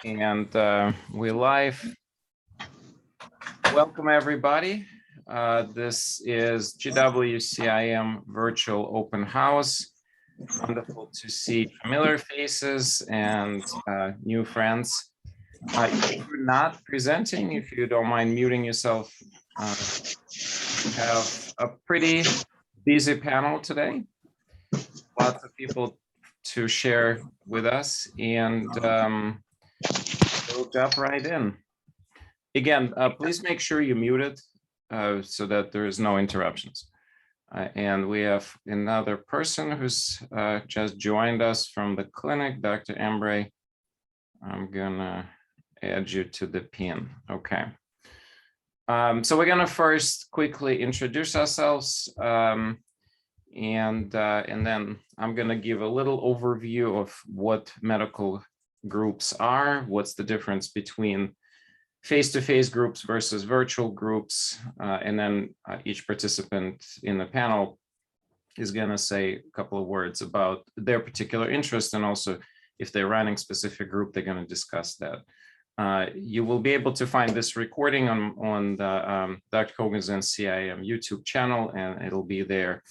And we live. Welcome everybody. This is GWCIM Virtual Open House. Wonderful to see familiar faces and new friends. If you're not presenting, if you don't mind muting yourself, we have a pretty busy panel today. Lots of people to share with us, and we'll jump right in. Again, please make sure you mute it so that there is no interruptions. And we have another person who's just joined us from the clinic, Dr. Embry. I'm gonna add you to the pin. Okay. So we're gonna first quickly introduce ourselves, and then I'm gonna give a little overview of what medical groups are, what's the difference between face-to-face groups versus virtual groups, and then each participant in the panel is gonna say a couple of words about their particular interest, and also if they're running a specific group, they're gonna discuss that. You will be able to find this recording on the Dr. Kogan's NCIM YouTube channel, and it'll be there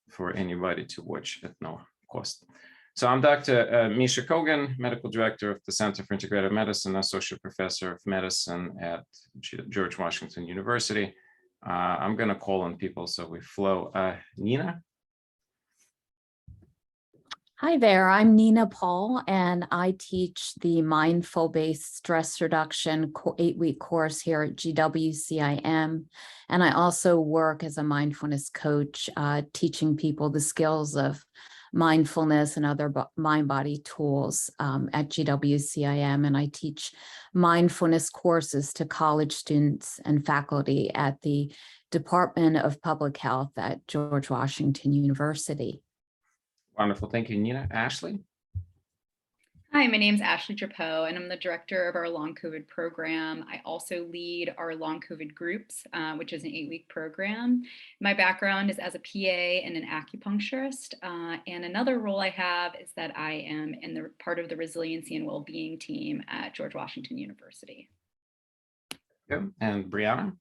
for anybody to watch at no cost. So I'm Dr. Misha Kogan, Medical Director of the Center for Integrative Medicine, Associate Professor of Medicine at George Washington University. I'm gonna call on people so we flow. Nina? Hi there, I'm Nina Paul, and I teach the Mindful-Based Stress Reduction 8-week course here at GWCIM. And I also work as a mindfulness coach, teaching people the skills of mindfulness and other mind-body tools at GWCIM. And I teach mindfulness courses to college students and faculty at the Department of Public Health at George Washington University. Wonderful, thank you, Nina. Ashley? Hi, my name is Ashley Drapeau, and I'm the director of our long COVID program. I also lead our long COVID groups, which is an 8-week program. My background is as a PA and an acupuncturist. And another role I have is that I am in the part of the resiliency and well-being team at George Washington University. Good. And Brianna?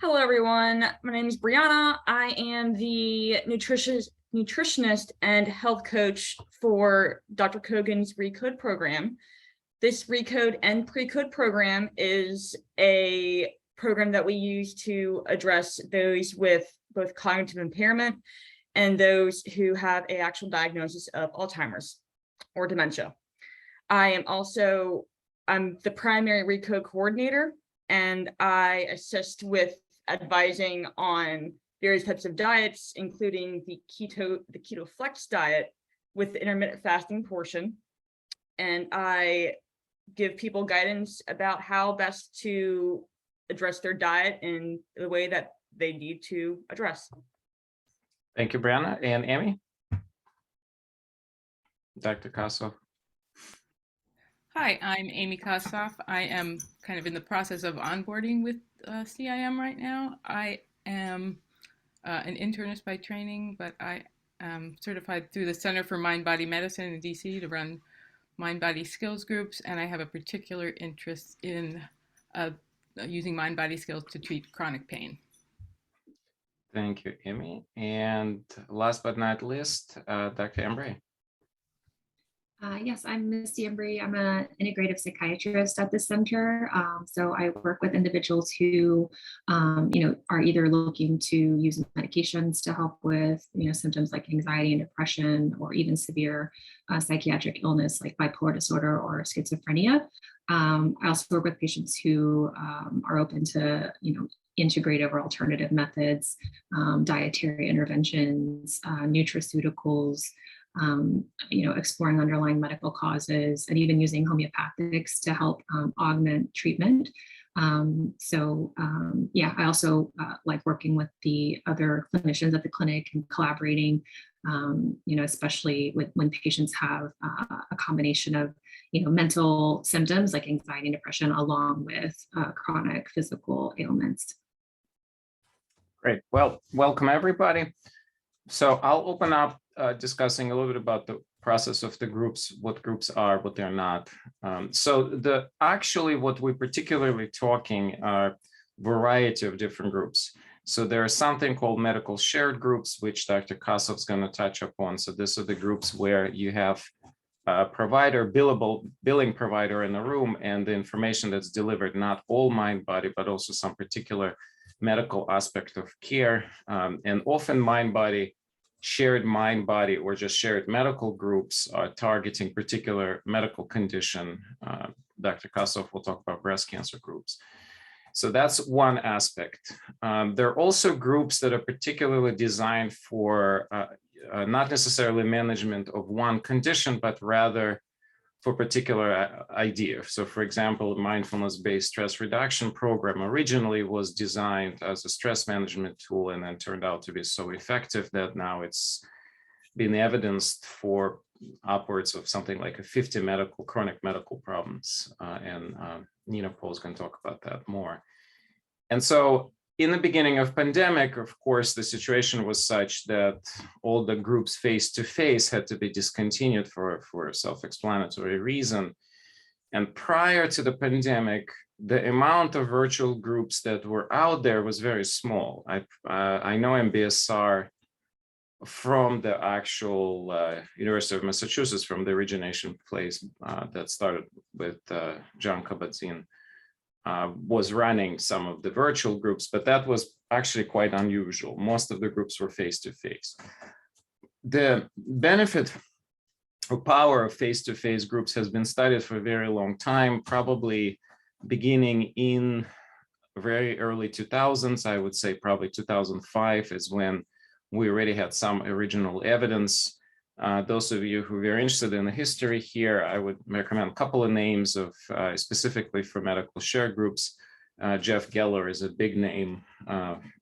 Hello, everyone. My name is Brianna. I am the nutritionist and health coach for Dr. Kogan's Recode program. This Recode and Precode program is a program that we use to address those with both cognitive impairment and those who have an actual diagnosis of Alzheimer's or dementia. I'm the primary Recode coordinator, and I assist with advising on various types of diets, including the keto flex diet with the intermittent fasting portion. And I give people guidance about how best to address their diet in the way that they need to address. Thank you, Brianna. And Amy? Dr. Kossoff? Hi, I'm Amy Kossoff. I am kind of in the process of onboarding with CIM right now. I am an internist by training, but I am certified through the Center for Mind-Body Medicine in DC to run mind-body skills groups, and I have a particular interest in using mind-body skills to treat chronic pain. Thank you, Amy. And last but not least, Dr. Embry. Yes, I'm Misty Embry. I'm an integrative psychiatrist at the center. So I work with individuals who, are either looking to use medications to help with, symptoms like anxiety and depression, or even severe psychiatric illness like bipolar disorder or schizophrenia. I also work with patients who are open to, integrative or alternative methods, dietary interventions, nutraceuticals, exploring underlying medical causes, and even using homeopathics to help augment treatment. I also like working with the other clinicians at the clinic and collaborating, especially when patients have a combination of, mental symptoms like anxiety and depression, along with chronic physical ailments. Great. Well, welcome everybody. So I'll open up discussing a little bit about the process of the groups, what groups are, what they're not. So actually what we're particularly talking are variety of different groups. So there are something called medical shared groups, which Dr. Kosov's going to touch upon. So these are the groups where you have a provider, billing provider in the room, and the information that's delivered, not all mind body, but also some particular medical aspect of care. And often shared mind body or just shared medical groups are targeting particular medical condition. Dr. Kosov will talk about breast cancer groups. So that's one aspect. There are also groups that are particularly designed for not necessarily management of one condition, but rather for particular idea. So for example, a mindfulness-based stress reduction program originally was designed as a stress management tool and then turned out to be so effective that now it's been evidenced for upwards of something like 50 chronic medical problems. And Nina Paul is going to talk about that more. And so in the beginning of pandemic, of course, the situation was such that all the groups face-to-face had to be discontinued for a self-explanatory reason. And prior to the pandemic, the amount of virtual groups that were out there was very small. I know MBSR from the actual University of Massachusetts, from the origination place that started with John Kabat-Zinn, was running some of the virtual groups, but that was actually quite unusual. Most of the groups were face-to-face. The benefit or power of face-to-face groups has been studied for a very long time, probably beginning in very early 2000s. I would say probably 2005 is when we already had some original evidence. Those of you who are very interested in the history here, I would recommend a couple of names of specifically for medical share groups. Jeff Geller is a big name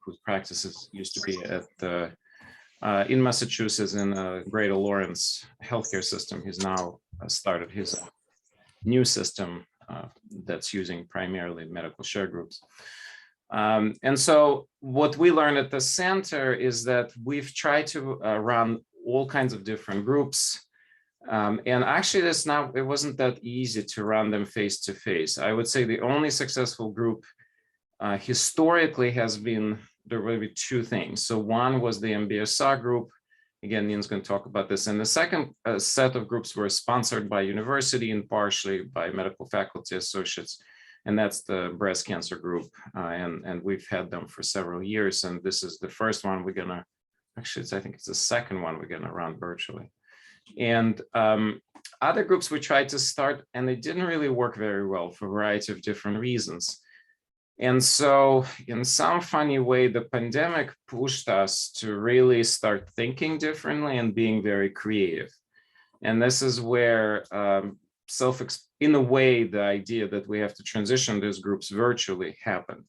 whose practices used to be at in Massachusetts in Greater Lawrence healthcare system. He's now started his new system that's using primarily medical share groups. And so what we learned at the center is that we've tried to run all kinds of different groups. And actually it wasn't that easy to run them face-to-face. I would say the only successful group historically has been, there will be two things. So one was the MBSR group. Again, Nina's going to talk about this. And the second set of groups were sponsored by university and partially by medical faculty associates. And that's the breast cancer group. And we've had them for several years. And this is the first one we're going to, actually, I think it's the second one we're going to run virtually. And other groups we tried to start, and they didn't really work very well for a variety of different reasons. And so in some funny way, the pandemic pushed us to really start thinking differently and being very creative. And this is where in a way, the idea that we have to transition these groups virtually happened.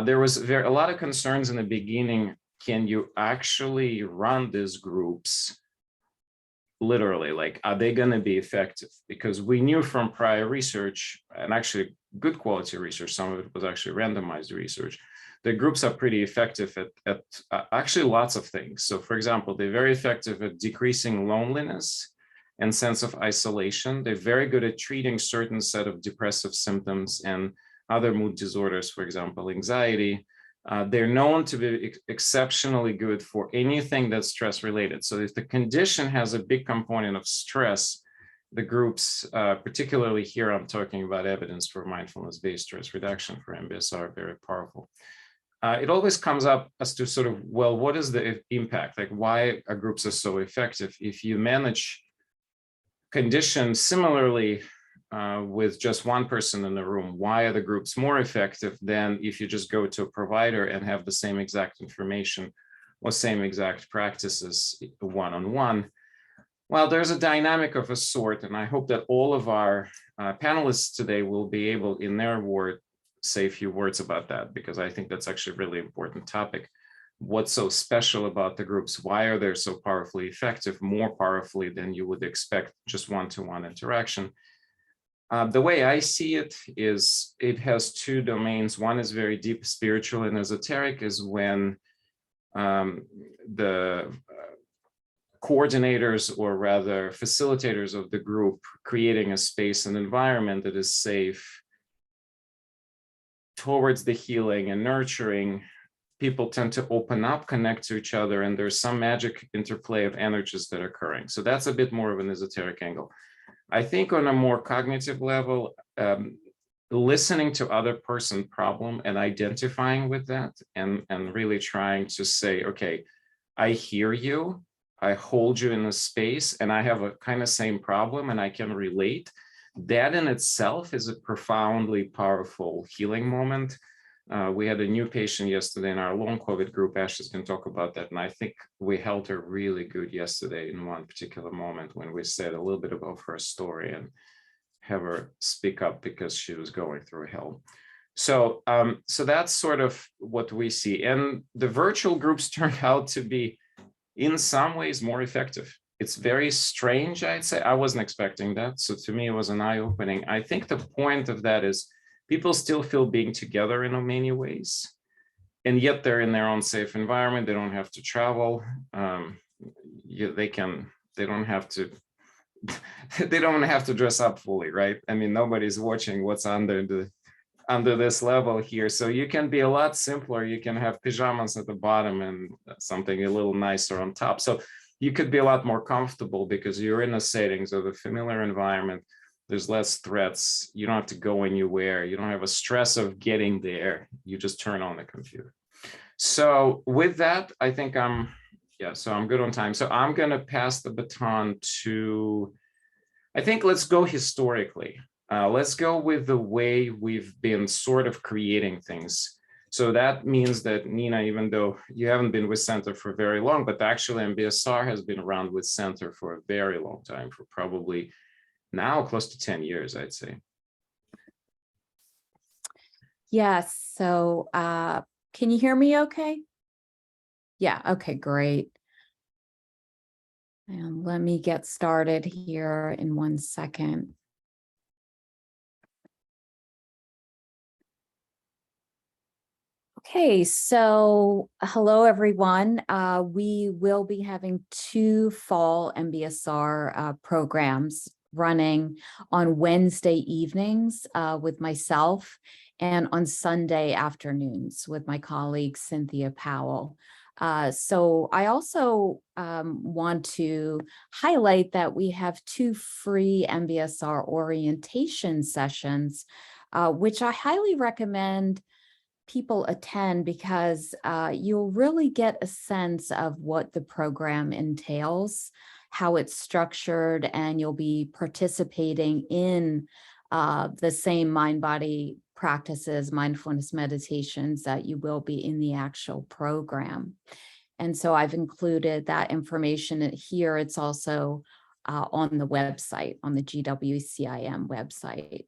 There was a lot of concerns in the beginning. Can you actually run these groups literally? Like, are they going to be effective? Because we knew from prior research, and actually good quality research, some of it was actually randomized research, the groups are pretty effective at actually lots of things. So for example, they're very effective at decreasing loneliness and sense of isolation. They're very good at treating certain set of depressive symptoms and other mood disorders, for example, anxiety. They're known to be exceptionally good for anything that's stress related. So if the condition has a big component of stress, the groups, particularly here, I'm talking about evidence for mindfulness-based stress reduction for MBSR, are very powerful. It always comes up as to sort of, well, what is the impact? Like, why are groups are so effective? If you manage conditions similarly with just one person in the room, why are the groups more effective than if you just go to a provider and have the same exact information or same exact practices one-on-one? Well, there's a dynamic of a sort, and I hope that all of our panelists today will be able, in their word, say a few words about that, because I think that's actually a really important topic. What's so special about the groups? Why are they so powerfully effective, more powerfully than you would expect just one-to-one interaction? The way I see it is it has two domains. One is very deep spiritual and esoteric, is when the coordinators, or rather facilitators of the group, creating a space and environment that is safe towards the healing and nurturing, people tend to open up, connect to each other, and there's some magic interplay of energies that are occurring. So that's a bit more of an esoteric angle. I think on a more cognitive level, listening to other person's problem and identifying with that, and really trying to say, okay, I hear you, I hold you in a space, and I have a kind of same problem and I can relate. That in itself is a profoundly powerful healing moment. We had a new patient yesterday in our long COVID group. Ashley's can talk about that. And I think we held her really good yesterday in one particular moment when we said a little bit about her story and have her speak up because she was going through hell. So, so that's sort of what we see. And the virtual groups turned out to be in some ways more effective. It's very strange, I'd say. I wasn't expecting that. So to me, it was an eye-opening. I think the point of that is people still feel being together in many ways, and yet they're in their own safe environment. They don't have to travel. They don't have to dress up fully, right? I mean, nobody's watching what's under this level here. So you can be a lot simpler. You can have pajamas at the bottom and something a little nicer on top. So you could be a lot more comfortable because you're in a settings of a familiar environment. There's less threats. You don't have to go anywhere. You don't have a stress of getting there. You just turn on the computer. So with that, I think I'm good on time. So I'm going to pass the baton to, I think let's go historically. Let's go with the way we've been sort of creating things. So that means that, Nina, even though you haven't been with Center for very long, but actually MBSR has been around with Center for a very long time, for probably now close to 10 years, I'd say. Yes. So can you hear me okay? Yeah. Okay, great. And let me get started here in 1 second. Okay, so hello, everyone. We will be having 2 fall MBSR programs running on Wednesday evenings with myself and on Sunday afternoons with my colleague, Cynthia Powell. So I also want to highlight that we have 2 free MBSR orientation sessions, which I highly recommend people attend because you'll really get a sense of what the program entails, how it's structured, and you'll be participating in the same mind-body practices, mindfulness meditations that you will be in the actual program. And so I've included that information here. It's also on the website, on the GWCIM website.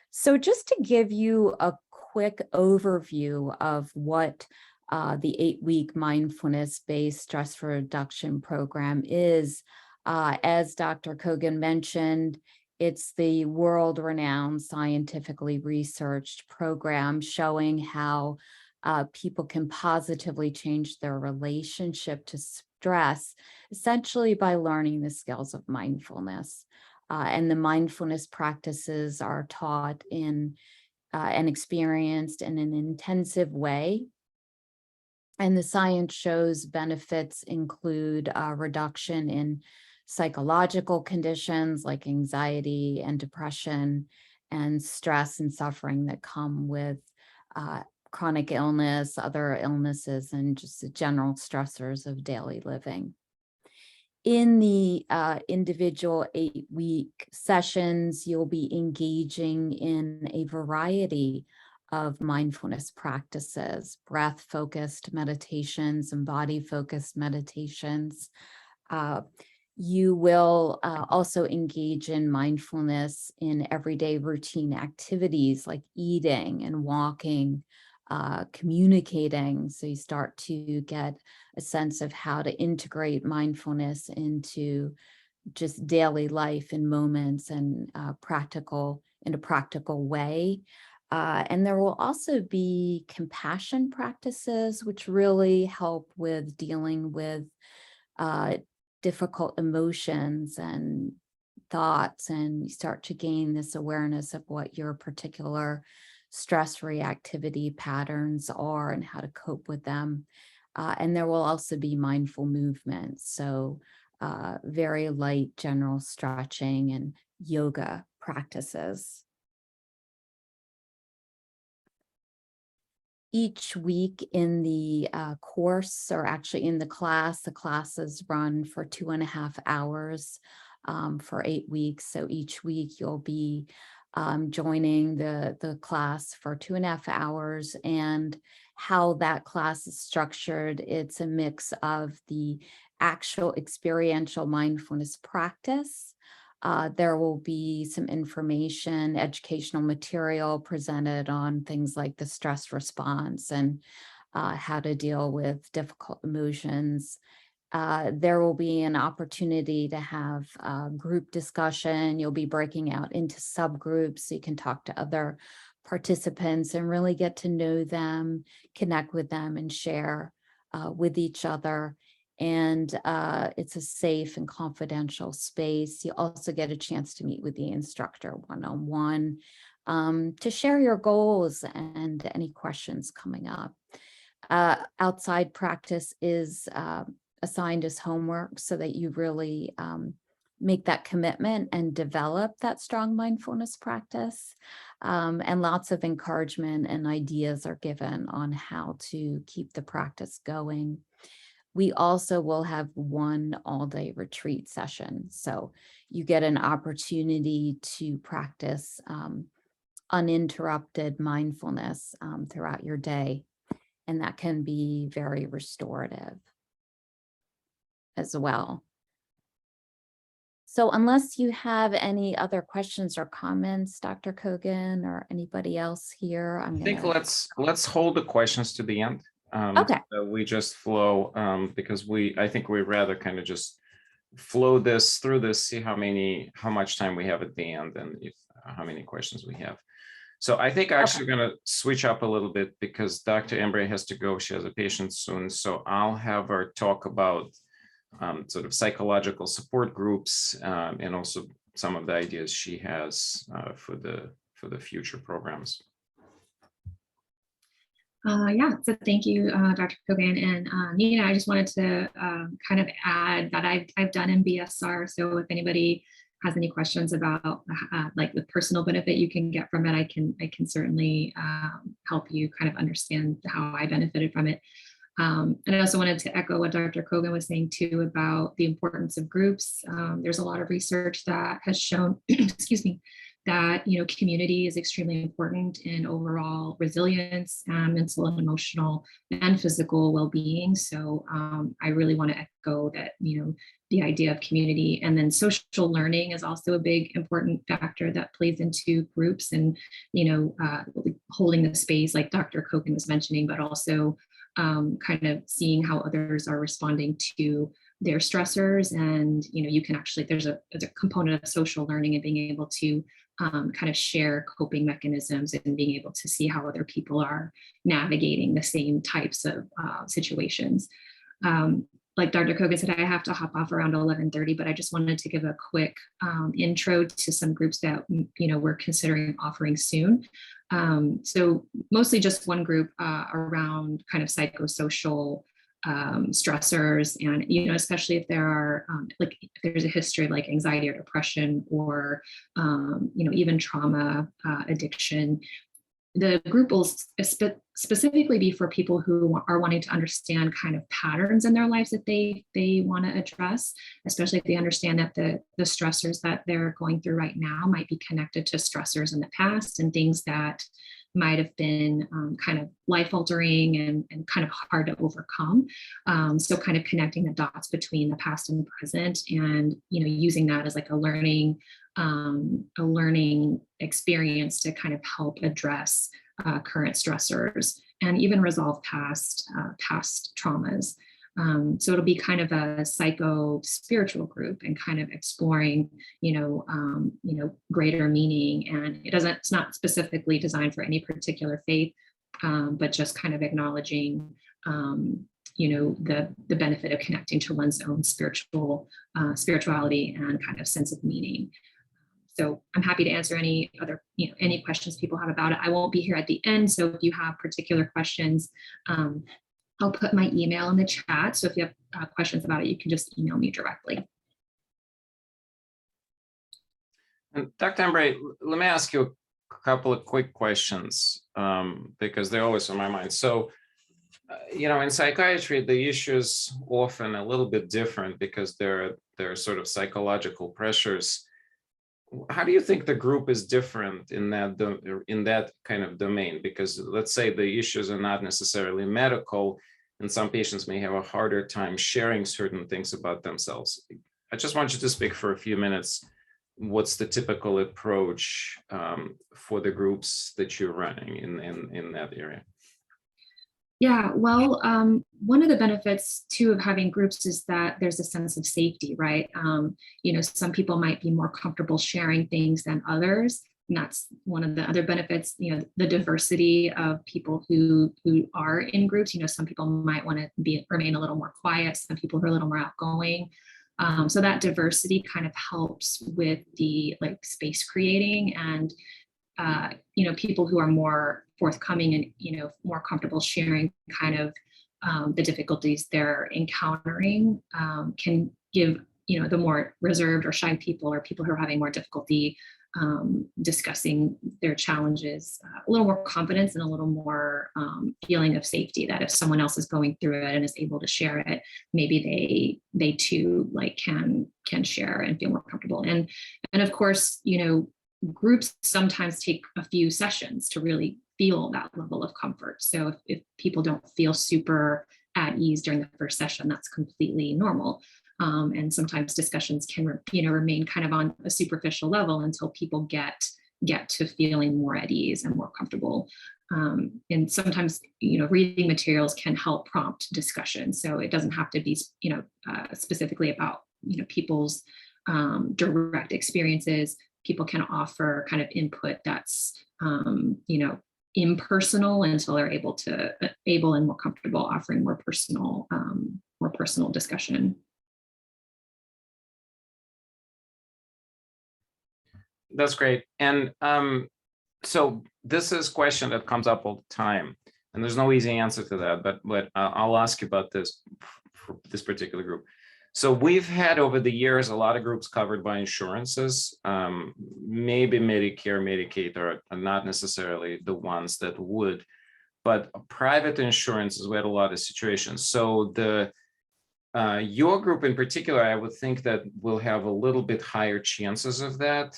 So just to give you a quick overview of what the 8-week mindfulness-based stress reduction program is, as Dr. Kogan mentioned, it's the world-renowned, scientifically researched program showing how people can positively change their relationship to stress, essentially by learning the skills of mindfulness. And the mindfulness practices are taught in and experienced in an intensive way. And the science shows benefits include reduction in psychological conditions like anxiety and depression and stress and suffering that come with chronic illness, other illnesses, and just the general stressors of daily living. In the individual 8-week sessions, you'll be engaging in a variety of mindfulness practices, breath-focused meditations and body-focused meditations. You will also engage in mindfulness in everyday routine activities like eating and walking, communicating. So you start to get a sense of how to integrate mindfulness into just daily life and moments and in a practical way. And there will also be compassion practices, which really help with dealing with difficult emotions and thoughts, and you start to gain this awareness of what your particular stress reactivity patterns are and how to cope with them. And there will also be mindful movement. So very light general stretching and yoga practices. Each week in the course, or actually in the classes run for 2.5 hours for 8 weeks. So each week you'll be joining the class for 2.5 hours. And how that class is structured, it's a mix of the actual experiential mindfulness practice. There will be some information, educational material presented on things like the stress response and how to deal with difficult emotions. There will be an opportunity to have group discussion. You'll be breaking out into subgroups so you can talk to other participants and really get to know them, connect with them, and share with each other. And it's a safe and confidential space. You also get a chance to meet with the instructor one-on-one to share your goals and any questions coming up. Outside practice is assigned as homework so that you really make that commitment and develop that strong mindfulness practice. And lots of encouragement and ideas are given on how to keep the practice going. We also will have one all-day retreat session. So you get an opportunity to practice uninterrupted mindfulness throughout your day. And that can be very restorative as well. So unless you have any other questions or comments, Dr. Kogan or anybody else here, I think let's hold the questions to the end. Okay. So we just flow because I think we'd rather kind of just flow this through this, see how much time we have at the end and how many questions we have. So I think actually going to switch up a little bit because Dr. Embry has to go. She has a patient soon. So I'll have her talk about sort of psychological support groups and also some of the ideas she has for the future programs. Yeah, so thank you, Dr. Kogan. And Nina, I just wanted to kind of add that I've done MBSR. So if anybody has any questions about like the personal benefit you can get from it, I can certainly help you kind of understand how I benefited from it. And I also wanted to echo what Dr. Kogan was saying too about the importance of groups. There's a lot of research that has shown, excuse me, that community is extremely important in overall resilience, mental and emotional and physical well-being. So I really want to echo that, the idea of community, and then social learning is also a big important factor that plays into groups and holding the space like Dr. Kogan was mentioning, but also kind of seeing how others are responding to their stressors. And you can actually, there's a component of social learning and being able to kind of share coping mechanisms and being able to see how other people are navigating the same types of situations. Like Dr. Kogan said, I have to hop off around 11:30, but I just wanted to give a quick intro to some groups that we're considering offering soon. So mostly just one group around kind of psychosocial stressors, and especially if there are like if there's a history of like anxiety or depression or even trauma, addiction. The group will specifically be for people who are wanting to understand kind of patterns in their lives that they want to address, especially if they understand that the stressors that they're going through right now might be connected to stressors in the past and things that might have been kind of life-altering and kind of hard to overcome. So kind of connecting the dots between the past and the present, and using that as like a learning experience to kind of help address current stressors and even resolve past traumas. So it'll be kind of a psycho-spiritual group and kind of exploring, greater meaning. And it's not specifically designed for any particular faith, but just kind of acknowledging, the benefit of connecting to one's own spirituality and kind of sense of meaning. So I'm happy to answer any other, any questions people have about it. I won't be here at the end. So if you have particular questions, I'll put my email in the chat. So if you have questions about it, you can just email me directly. And Dr. Embry, let me ask you a couple of quick questions because they're always on my mind. So, in psychiatry, the issues often a little bit different because there are sort of psychological pressures. How do you think the group is different in that kind of domain? Because let's say the issues are not necessarily medical, and some patients may have a harder time sharing certain things about themselves. I just want you to speak for a few minutes. What's the typical approach for the groups that you're running in that area? Yeah, well, one of the benefits too of having groups is that there's a sense of safety, right? Some people might be more comfortable sharing things than others. And that's one of the other benefits, the diversity of people who are in groups. Some people might want to remain a little more quiet, some people who are a little more outgoing. So that diversity kind of helps with the space creating and people who are more forthcoming and more comfortable sharing kind of the difficulties they're encountering can give the more reserved or shy people or people who are having more difficulty discussing their challenges a little more confidence and a little more feeling of safety, that if someone else is going through it and is able to share it, maybe they too can share and feel more comfortable. And of course, groups sometimes take a few sessions to really feel that level of comfort. So if people don't feel super at ease during the first session, that's completely normal. And sometimes discussions can remain kind of on a superficial level until people get to feeling more at ease and more comfortable. And sometimes reading materials can help prompt discussion. So it doesn't have to be specifically about people's direct experiences. People can offer kind of input that's impersonal until they're able and more comfortable offering more personal discussion. That's great. And so this is a question that comes up all the time, and there's no easy answer to that, but I'll ask you about this for this particular group. So we've had over the years a lot of groups covered by insurances. Maybe Medicare, Medicaid are not necessarily the ones that would, but private insurances, we had a lot of situations. So your group in particular, I would think that will have a little bit higher chances of that.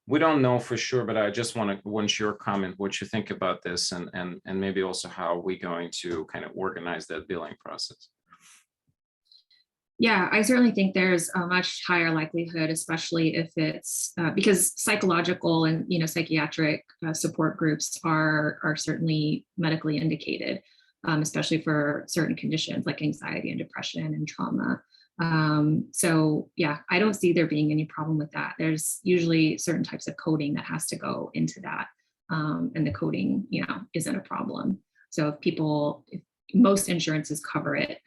We don't know for sure, but I just want your comment, what you think about this, and maybe also how we're going to kind of organize that billing process. Yeah, I certainly think there's a much higher likelihood, especially if it's because psychological and psychiatric support groups are certainly medically indicated, especially for certain conditions like anxiety and depression and trauma. So yeah, I don't see there being any problem with that. There's usually certain types of coding that has to go into that, and the coding, isn't a problem. So if most insurances cover it.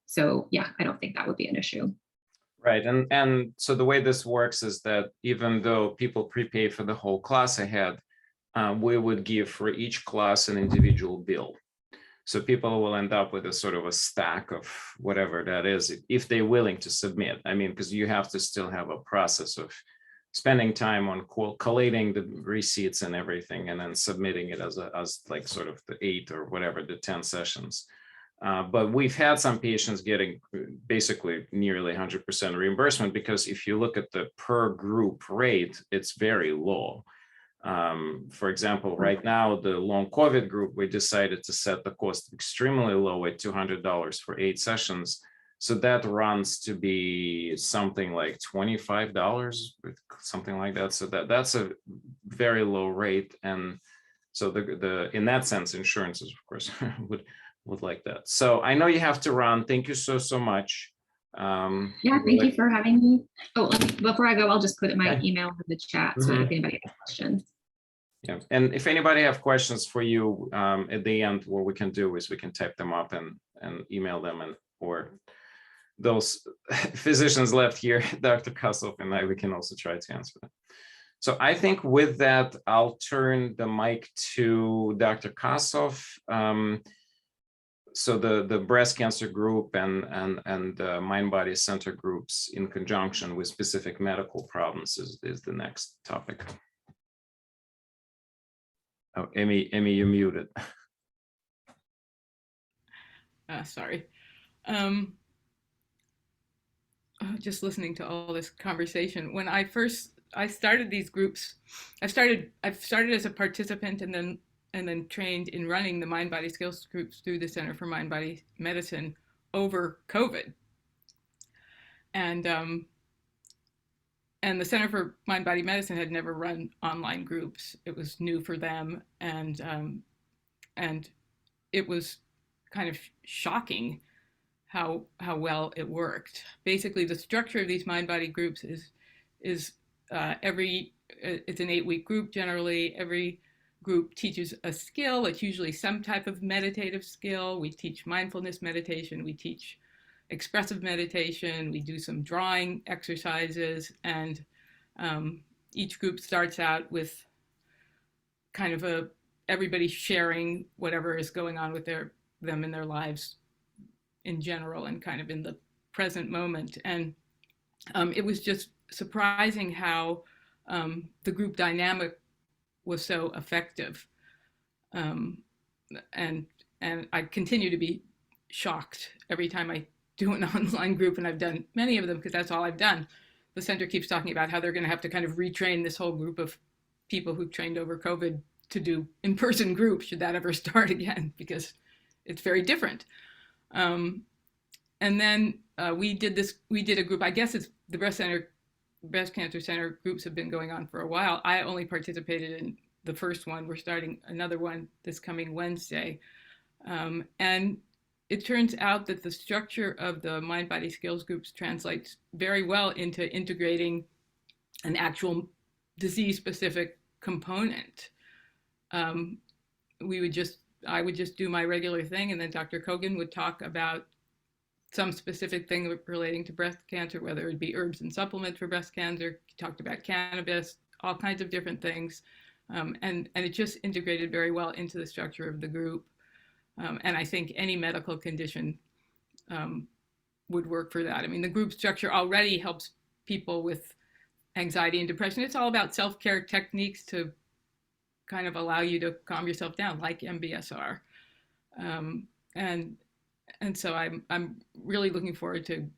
So yeah, I don't think that would be an issue. Right, and so the way this works is that even though people prepay for the whole class ahead, we would give for each class an individual bill. So people will end up with a sort of a stack of whatever that is, if they're willing to submit. I mean, because you have to still have a process of spending time on collating the receipts and everything, and then submitting it as like sort of the 8 or whatever, the 10 sessions. But we've had some patients getting basically nearly 100% reimbursement, because if you look at the per group rate, it's very low. For example, right now, the long COVID group, we decided to set the cost extremely low at $200 for 8 sessions. So that runs to be something like $25, something like that. So that's a very low rate. And so in that sense, insurances, of course, would like that. So I know you have to run. Thank you so much. Yeah, thank you for having me. Oh, before I go, I'll just put my email in the chat so if anybody has questions. Yeah, and if anybody have questions for you at the end, what we can do is we can type them up and email them, and or those physicians left here, Dr. Kossoff and I, we can also try to answer them. So I think with that, I'll turn the mic to Dr. Kossoff. So the breast cancer group and the mind body center groups in conjunction with specific medical problems is the next topic. Oh, Amy, you're muted. Sorry. Just listening to all this conversation. When I started these groups, I've started as a participant and then trained in running the mind body skills groups through the Center for Mind Body Medicine over COVID. And the Center for Mind Body Medicine had never run online groups. It was new for them, and it was kind of shocking how well it worked. Basically, the structure of these mind body groups is it's an 8-week group generally. Every group teaches a skill. It's usually some type of meditative skill. We teach mindfulness meditation. We teach expressive meditation. We do some drawing exercises, and each group starts out with kind of everybody sharing whatever is going on with them in their lives in general and kind of in the present moment. And it was just surprising how the group dynamic was so effective. And I continue to be shocked every time I do an online group, and I've done many of them because that's all I've done. The center keeps talking about how they're going to have to kind of retrain this whole group of people who've trained over COVID to do in-person groups, should that ever start again, because it's very different. And then we did a group, I guess it's the breast cancer center groups have been going on for a while. I only participated in the first one. We're starting another one this coming Wednesday. And it turns out that the structure of the mind body skills groups translates very well into integrating an actual disease specific component. I would just do my regular thing, and then Dr. Kogan would talk about some specific thing relating to breast cancer, whether it be herbs and supplements for breast cancer. He talked about cannabis, all kinds of different things. And it just integrated very well into the structure of the group. And I think any medical condition would work for that. I mean, the group structure already helps people with anxiety and depression. It's all about self-care techniques to kind of allow you to calm yourself down, like MBSR. And so I'm really looking forward to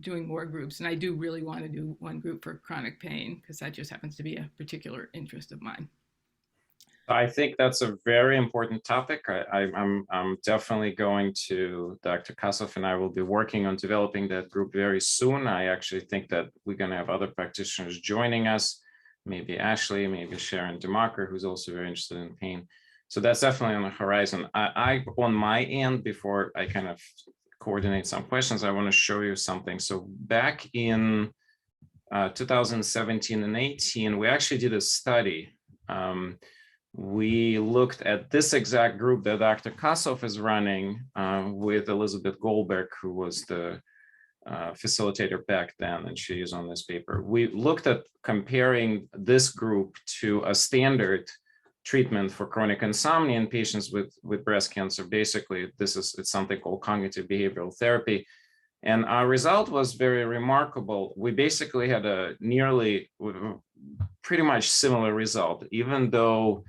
doing more groups. And I do really want to do one group for chronic pain, because that just happens to be a particular interest of mine. I think that's a very important topic. I'm definitely going to, Dr. Kossoff and I will be working on developing that group very soon. I actually think that we're going to have other practitioners joining us, maybe Ashley, maybe Sharon DeMarker, who's also very interested in pain. So that's definitely on the horizon. I on my end, before I kind of coordinate some questions, I want to show you something. So back in 2017 and 18, we actually did a study. We looked at this exact group that Dr. Kossoff is running with Elizabeth Goldberg, who was the facilitator back then, and she is on this paper. We looked at comparing this group to a standard treatment for chronic insomnia in patients with breast cancer. Basically, it's something called cognitive behavioral therapy. And our result was very remarkable. We basically had a pretty much similar result, even though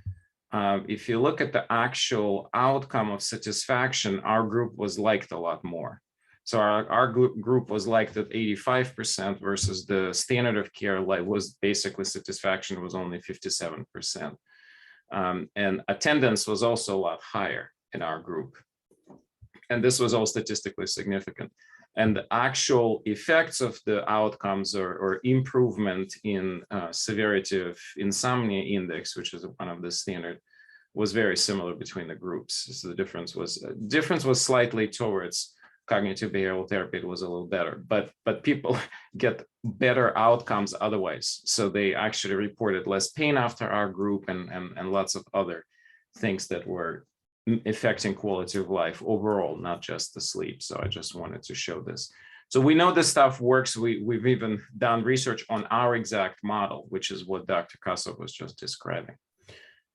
if you look at the actual outcome of satisfaction, our group was liked a lot more. So our group was liked at 85% versus the standard of care was basically satisfaction was only 57%. And attendance was also a lot higher in our group. And this was all statistically significant. And the actual effects of the outcomes or improvement in severity of insomnia index, which is one of the standard, was very similar between the groups. So the difference was slightly towards cognitive behavioral therapy. It was a little better, but people get better outcomes otherwise. So they actually reported less pain after our group and lots of other things that were affecting quality of life overall, not just the sleep. So I just wanted to show this. So we know this stuff works. We've even done research on our exact model, which is what Dr. Kosov was just describing.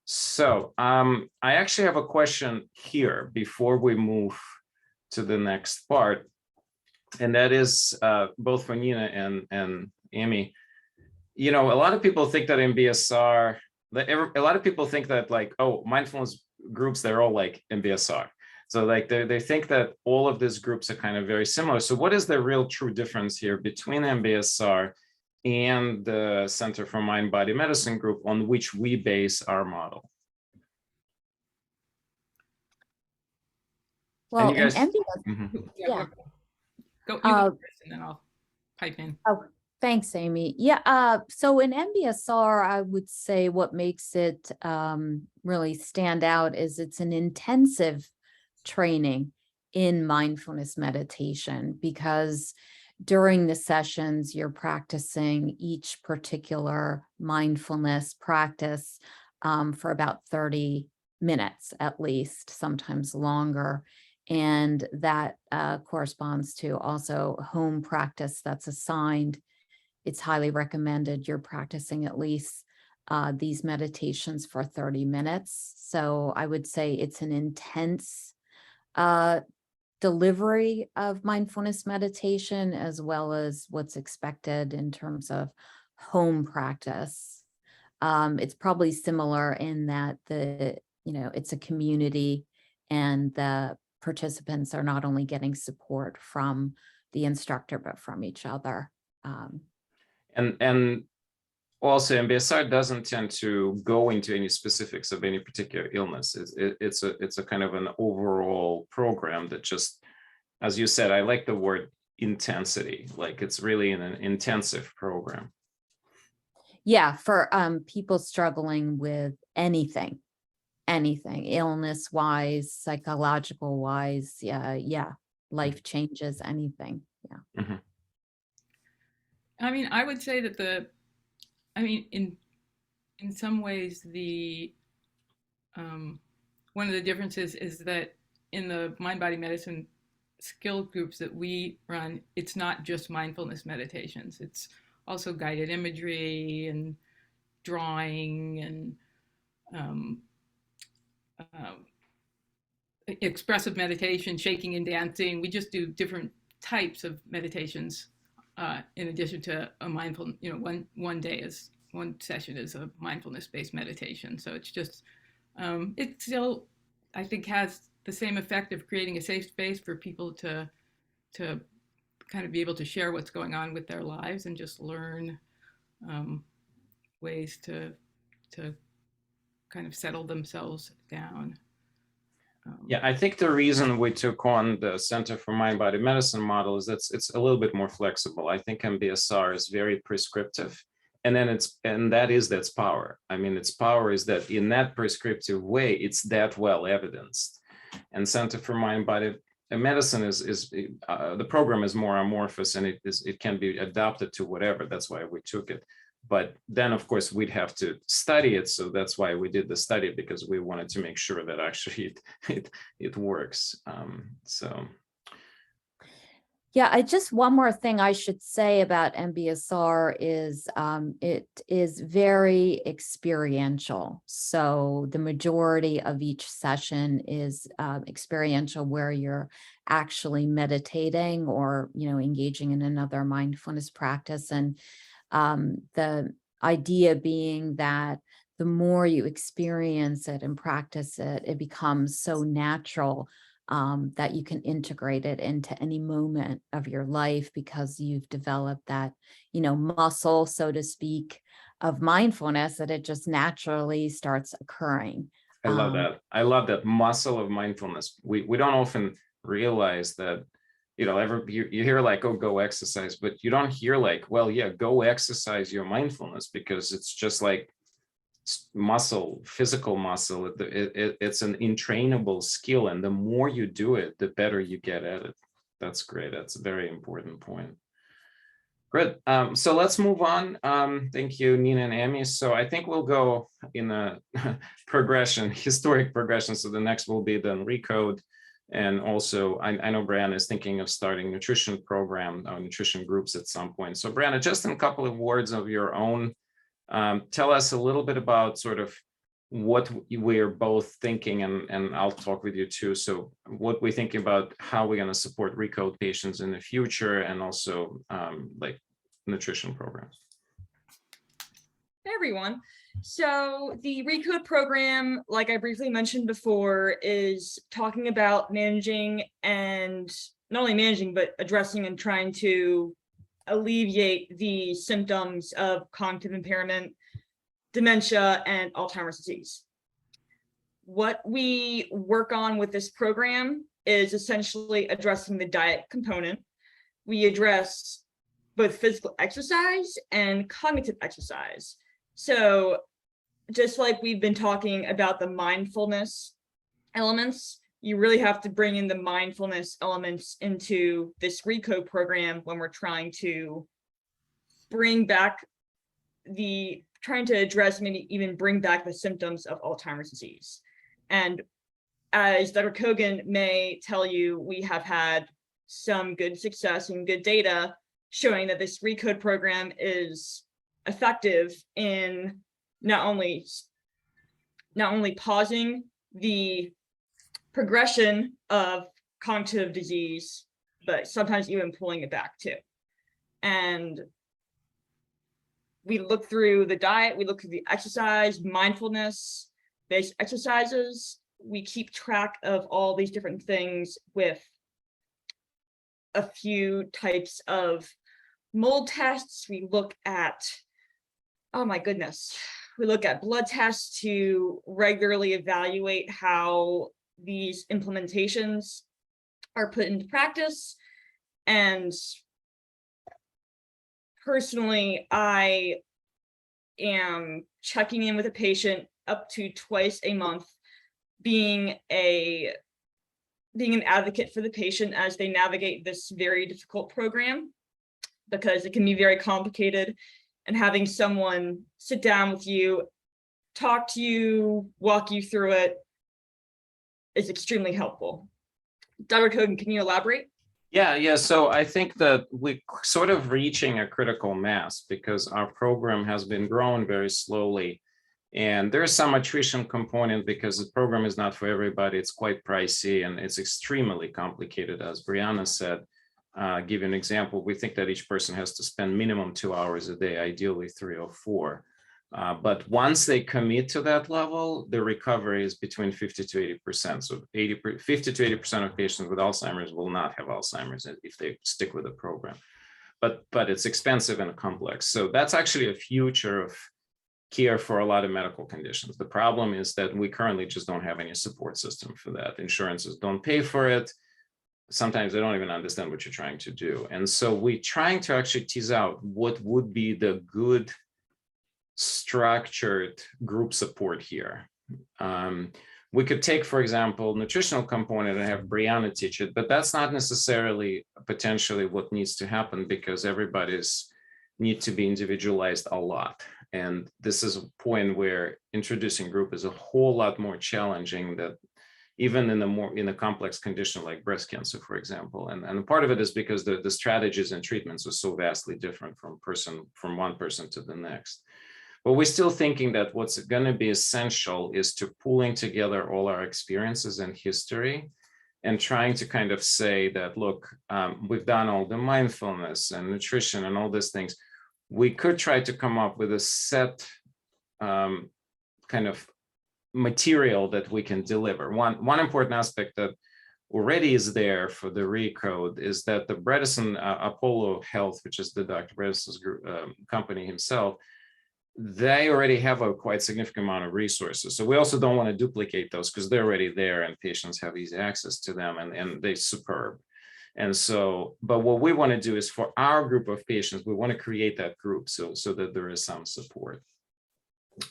So I actually have a question here before we move to the next part. And that is both for Nina and Amy. You know, a lot of people think that MBSR, a lot of people think that like, oh, mindfulness groups, they're all like MBSR. So like they think that all of these groups are kind of very similar. So what is the real true difference here between MBSR and the Center for Mind Body Medicine group on which we base our model? Well, you guys- in MBSR, Yeah. Go you Uh, go first, and then I'll pipe in. oh, thanks, Amy. Yeah, so in MBSR, I would say what makes it really stand out is it's an intensive training in mindfulness meditation, because during the sessions, you're practicing each particular mindfulness practice for about 30 minutes at least, sometimes longer. And that corresponds to also home practice that's assigned. It's highly recommended you're practicing at least these meditations for 30 minutes. So I would say it's an intense delivery of mindfulness meditation, as well as what's expected in terms of home practice. It's probably similar in that it's a community, and the participants are not only getting support from the instructor, but from each other. And also MBSR doesn't tend to go into any specifics of any particular illness. It's a kind of an overall program that just, as you said, I like the word intensity, like it's really an intensive program. Yeah, for people struggling with anything, illness wise, psychological wise, yeah, life changes, anything. Yeah. Mm-hmm. I mean, I would say that in some ways, the one of the differences is that in the mind body medicine skill groups that we run, it's not just mindfulness meditations. It's also guided imagery and drawing and expressive meditation, shaking and dancing. We just do different types of meditations in addition to a mindful, one session is a mindfulness-based meditation. So it's just, it still, I think, has the same effect of creating a safe space for people to kind of be able to share what's going on with their lives and just learn ways to kind of settle themselves down. Yeah, I think the reason we took on the Center for Mind Body Medicine model is that it's a little bit more flexible. I think MBSR is very prescriptive, and then that is its power. I mean, its power is that in that prescriptive way, it's that well evidenced. And Center for Mind Body Medicine is the program is more amorphous, and it can be adapted to whatever. That's why we took it. But then, of course, we'd have to study it. So that's why we did the study, because we wanted to make sure that actually it works. Yeah, one more thing I should say about MBSR is it is very experiential. So the majority of each session is experiential, where you're actually meditating or engaging in another mindfulness practice. And the idea being that the more you experience it and practice it, it becomes so natural that you can integrate it into any moment of your life, because you've developed that, muscle, so to speak, of mindfulness, that it just naturally starts occurring. I love that. I love that muscle of mindfulness. We don't often realize that. You hear like, oh, go exercise, but you don't hear like, well, yeah, go exercise your mindfulness, because it's just like muscle, physical muscle. It's an entrainable skill, and the more you do it, the better you get at it. That's great. That's a very important point. Good. So let's move on. Thank you, Nina and Amy. So I think we'll go in a progression, historic progression. So the next will be then Recode. And also, I know Brianna is thinking of starting nutrition program or nutrition groups at some point. So Brianna, just in a couple of words of your own, tell us a little bit about sort of what we're both thinking, and I'll talk with you too. So what we're thinking about how we're going to support Recode patients in the future, and also like nutrition programs. Hey everyone. So the Recode program, like I briefly mentioned before, is talking about managing, and not only managing, but addressing and trying to alleviate the symptoms of cognitive impairment, dementia, and Alzheimer's disease. What we work on with this program is essentially addressing the diet component. We address both physical exercise and cognitive exercise. So just like we've been talking about the mindfulness elements, you really have to bring in the mindfulness elements into this Recode program when we're trying to bring back trying to address, maybe even bring back the symptoms of Alzheimer's disease. And as Dr. Kogan may tell you, we have had some good success and good data showing that this Recode program is effective in not only pausing the progression of cognitive disease, but sometimes even pulling it back too. And we look through the diet, we look through the exercise, mindfulness-based exercises. We keep track of all these different things with a few types of mold tests. We look at, oh my goodness, we look at blood tests to regularly evaluate how these implementations are put into practice. And personally, I am checking in with a patient up to twice a month, being an advocate for the patient as they navigate this very difficult program, because it can be very complicated, and having someone sit down with you, talk to you, walk you through it is extremely helpful. Dr. Kogan, can you elaborate? Yeah. So I think that we're sort of reaching a critical mass because our program has been growing very slowly. And there's some attrition component because the program is not for everybody. It's quite pricey and it's extremely complicated. As Brianna said, give you an example, we think that each person has to spend minimum 2 hours a day, ideally 3 or 4. But once they commit to that level, the recovery is between 50 to 80%. So 50 to 80% of patients with Alzheimer's will not have Alzheimer's if they stick with the program. But it's expensive and complex. So that's actually a future of care for a lot of medical conditions. The problem is that we currently just don't have any support system for that. Insurances don't pay for it. Sometimes they don't even understand what you're trying to do. And so we're trying to actually tease out what would be the good structured group support here. We could take, for example, nutritional component and have Brianna teach it, but that's not necessarily potentially what needs to happen because everybody's need to be individualized a lot. And this is a point where introducing group is a whole lot more challenging that even in a complex condition like breast cancer, for example. And part of it is because the strategies and treatments are so vastly different from one person to the next. But we're still thinking that what's going to be essential is to pulling together all our experiences and history and trying to kind of say that, look, we've done all the mindfulness and nutrition and all these things. We could try to come up with a set kind of material that we can deliver. One important aspect that already is there for the Recode is that the Bredesen Apollo Health, which is the Dr. Bredesen's company himself, they already have a quite significant amount of resources. So we also don't want to duplicate those because they're already there and patients have easy access to them and they're superb. And so, but what we want to do is for our group of patients, we want to create that group so that there is some support.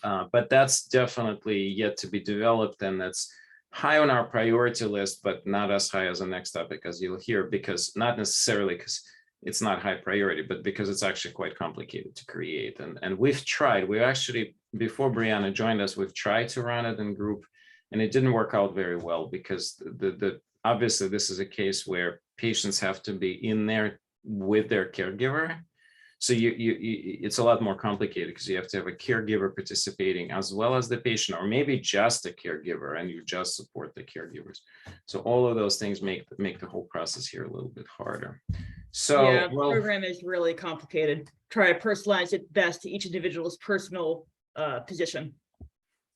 But that's definitely yet to be developed, and that's high on our priority list, but not as high as the next topic, as you'll hear, because not necessarily because it's not high priority, but because it's actually quite complicated to create. And we've tried, we actually, before Brianna joined us, we've tried to run it in group, and it didn't work out very well because the obviously this is a case where patients have to be in there with their caregiver. So it's a lot more complicated because you have to have a caregiver participating as well as the patient, or maybe just a caregiver, and you just support the caregivers. So all of those things make the whole process here a little bit harder. So yeah, well, program is really complicated. Try to personalize it best to each individual's personal position.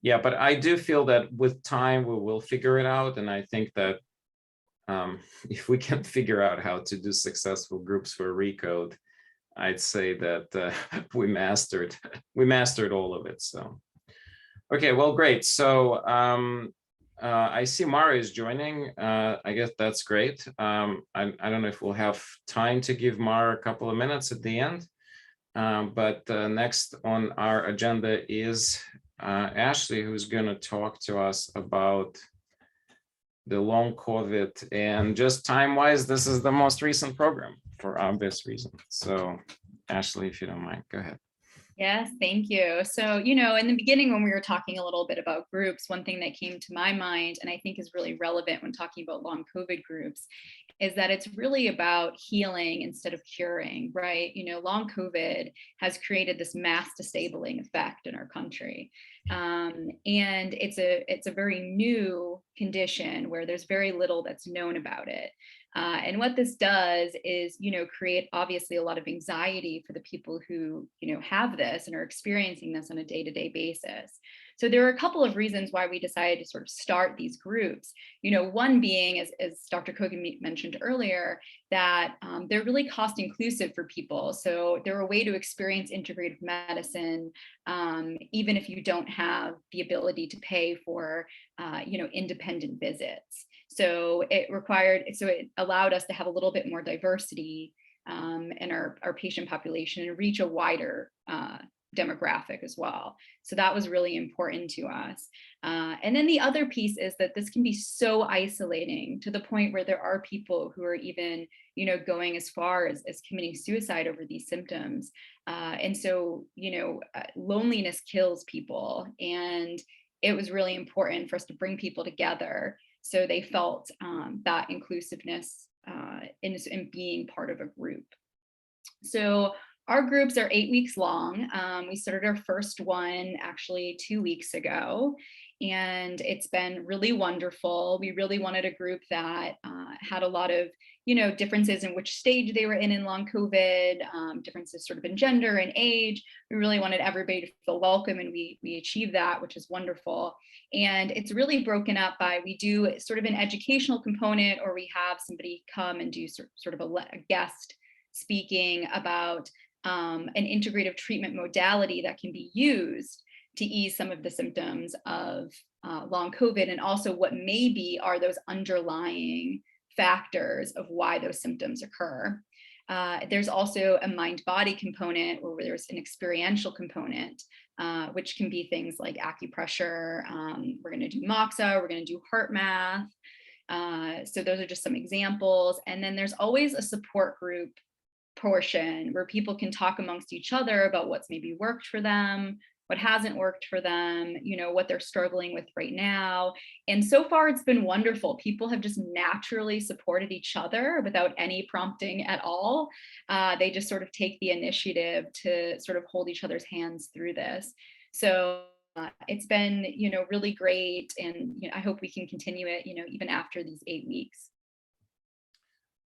yeah, but I do feel that with time we will figure it out, and I think that if we can figure out how to do successful groups for Recode, I'd say that we mastered all of it. So, okay, well, great. So I see Mara is joining. I guess that's great. I don't know if we'll have time to give Mara a couple of minutes at the end. But next on our agenda is Ashley, who's going to talk to us about the long COVID, and just time-wise, this is the most recent program for obvious reasons. So Ashley, if you don't mind, go ahead. Yes, thank you. So, in the beginning, when we were talking a little bit about groups, one thing that came to my mind, and I think is really relevant when talking about long COVID groups, is that it's really about healing instead of curing, right? Long COVID has created this mass disabling effect in our country. And it's a very new condition where there's very little that's known about it. And what this does is, create obviously a lot of anxiety for the people who, have this and are experiencing this on a day-to-day basis. So there are a couple of reasons why we decided to sort of start these groups. One being, as Dr. Kogan mentioned earlier, that they're really cost inclusive for people. So they're a way to experience integrative medicine, even if you don't have the ability to pay for, independent visits. So it allowed us to have a little bit more diversity in our patient population and reach a wider demographic as well. So that was really important to us. And then the other piece is that this can be so isolating to the point where there are people who are even, going as far as committing suicide over these symptoms. And so, loneliness kills people. And it was really important for us to bring people together so they felt that inclusiveness in being part of a group. So our groups are 8 weeks long. We started our first one actually 2 weeks ago, and it's been really wonderful. We really wanted a group that had a lot of, differences in which stage they were in long COVID, differences sort of in gender and age. We really wanted everybody to feel welcome, and we achieved that, which is wonderful. And it's really broken up by, we do sort of an educational component, or we have somebody come and do sort of a guest speaking about an integrative treatment modality that can be used to ease some of the symptoms of long COVID, and also what maybe are those underlying factors of why those symptoms occur. There's also a mind-body component, where there's an experiential component, which can be things like acupressure. We're going to do moxa, we're going to do heart math. So those are just some examples. And then there's always a support group portion where people can talk amongst each other about what's maybe worked for them, what hasn't worked for them, what they're struggling with right now. And so far it's been wonderful. People have just naturally supported each other without any prompting at all. They just sort of take the initiative to sort of hold each other's hands through this. So it's been, really great. And I hope we can continue it, even after these 8 weeks.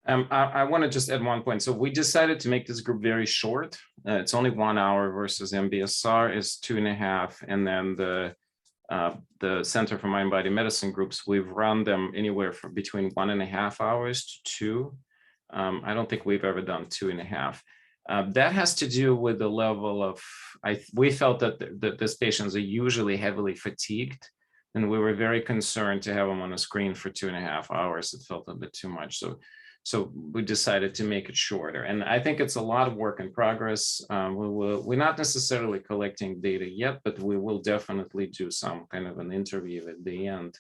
I want to just add one point. So we decided to make this group very short. It's only 1 hour versus MBSR is 2.5. And then the Center for Mind Body Medicine groups, we've run them anywhere from between 1.5 hours to 2. I don't think we've ever done 2.5. That has to do with the level of, we felt that these patients are usually heavily fatigued, and we were very concerned to have them on a screen for 2.5 hours. It felt a bit too much. So we decided to make it shorter. And I think it's a lot of work in progress. We're not necessarily collecting data yet, but we will definitely do some kind of an interview at the end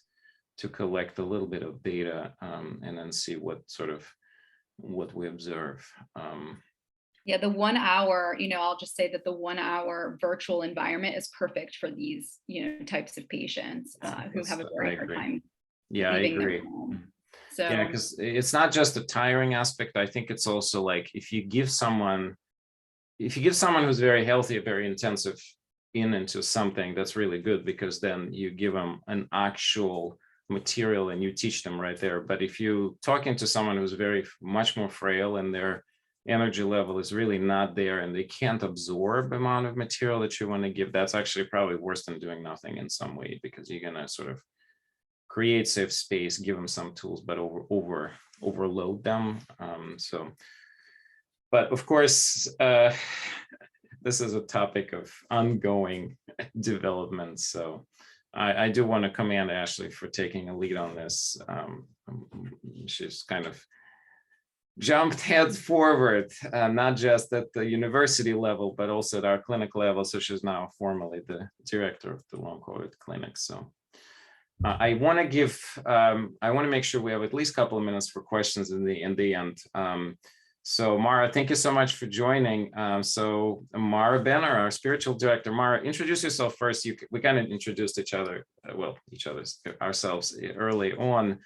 to collect a little bit of data, and then see what sort of what we observe. Yeah, the 1 hour, I'll just say that the 1 hour virtual environment is perfect for these, types of patients who have a very hard time Yeah, I leaving their agree. home. Yeah, So because it's not just a tiring aspect. I think it's also like if you give someone who's very healthy, very intensive into something, that's really good, because then you give them an actual material and you teach them right there. But if you talking to someone who's very much more frail and their energy level is really not there and they can't absorb amount of material that you want to give, that's actually probably worse than doing nothing in some way, because you're going to sort of create safe space, give them some tools, but overload them. But of course, this is a topic of ongoing development. So I do want to commend Ashley for taking a lead on this. She's kind of jumped head forward, not just at the university level, but also at our clinic level. So she's now formally the director of the long COVID clinic. So I want to make sure we have at least a couple of minutes for questions in the end. So Mara, thank you so much for joining. So Mara Benner, our spiritual director. Mara, introduce yourself first. We kind of introduced each other, ourselves early on,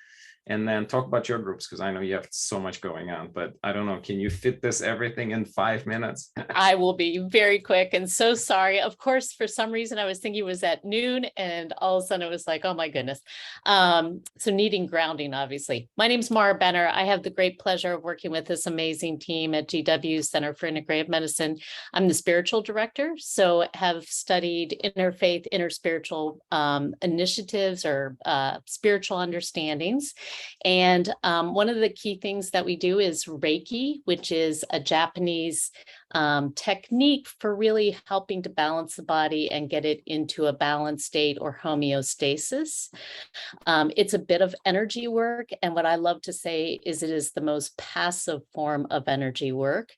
and then talk about your groups, because I know you have so much going on, but I don't know, can you fit everything in 5 minutes? I will be very quick, and so sorry. Of course, for some reason, I was thinking it was at noon, and all of a sudden it was like, oh my goodness. So needing grounding, obviously. My name's Mara Benner. I have the great pleasure of working with this amazing team at GW Center for Integrative Medicine. I'm the spiritual director, so have studied interfaith, interspiritual initiatives or spiritual understandings. And one of the key things that we do is Reiki, which is a Japanese technique for really helping to balance the body and get it into a balanced state or homeostasis. It's a bit of energy work. And what I love to say is it is the most passive form of energy work.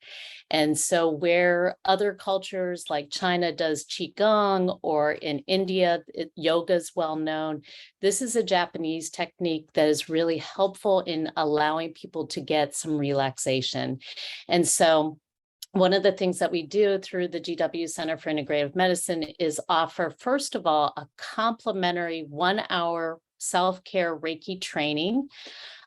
And so where other cultures like China does Qigong, or in India, yoga is well known, this is a Japanese technique that is really helpful in allowing people to get some relaxation. And so one of the things that we do through the GW Center for Integrative Medicine is offer, first of all, a complimentary 1 hour self-care Reiki training.